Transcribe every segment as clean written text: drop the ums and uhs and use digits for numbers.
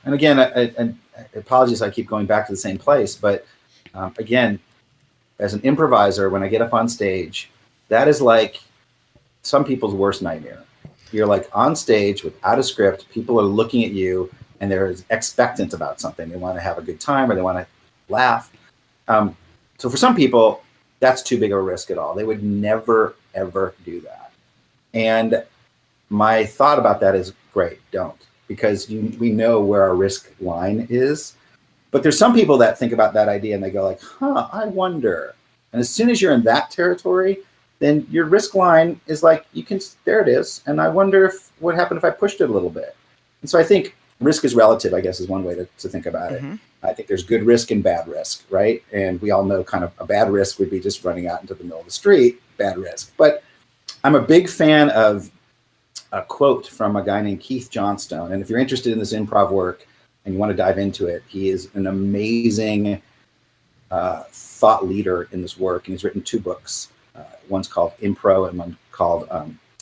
And again, I apologies, I keep going back to the same place, but again, as an improviser, when I get up on stage, that is like some people's worst nightmare. You're like on stage without a script, people are looking at you and they're expectant about something. They want to have a good time or they want to laugh. So for some people, that's too big of a risk at all. They would never, ever do that. And my thought about that is great, don't, because we know where our risk line is. But there's some people that think about that idea and they go like, I wonder. And as soon as you're in that territory, then your risk line is like, there it is. And I wonder what happened if I pushed it a little bit. And so I think risk is relative, I guess, is one way to think about it. I think there's good risk and bad risk, right? And we all know kind of a bad risk would be just running out into the middle of the street, bad risk. But I'm a big fan of a quote from a guy named Keith Johnstone. And if you're interested in this improv work and you want to dive into it, he is an amazing thought leader in this work. And he's written 2 books. One's called Impro and one called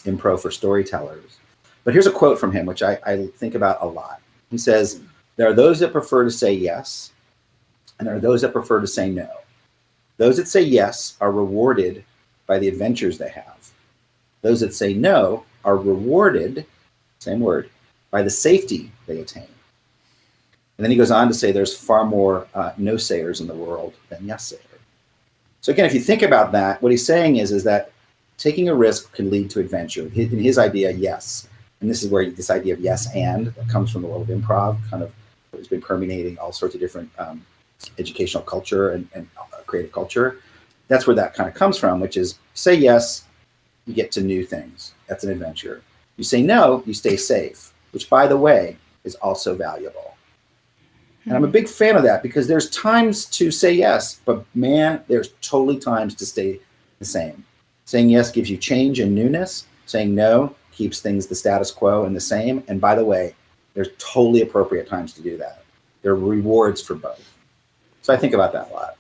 Impro for Storytellers. But here's a quote from him, which I think about a lot. He says, there are those that prefer to say yes, and there are those that prefer to say no. Those that say yes are rewarded by the adventures they have. Those that say no are rewarded, same word, by the safety they attain. And then he goes on to say there's far more no-sayers in the world than yes-sayers. So again, if you think about that, what he's saying is that taking a risk can lead to adventure. In his idea, yes. And this is where this idea of yes and that comes from the world of improv, kind of has been permeating all sorts of different educational culture and creative culture. That's where that kind of comes from, which is say yes, you get to new things. That's an adventure. You say no, you stay safe, which, by the way, is also valuable. And I'm a big fan of that because there's times to say yes, but man, there's totally times to stay the same. Saying yes gives you change and newness. Saying no keeps things the status quo and the same. And by the way, there's totally appropriate times to do that. There are rewards for both. So I think about that a lot.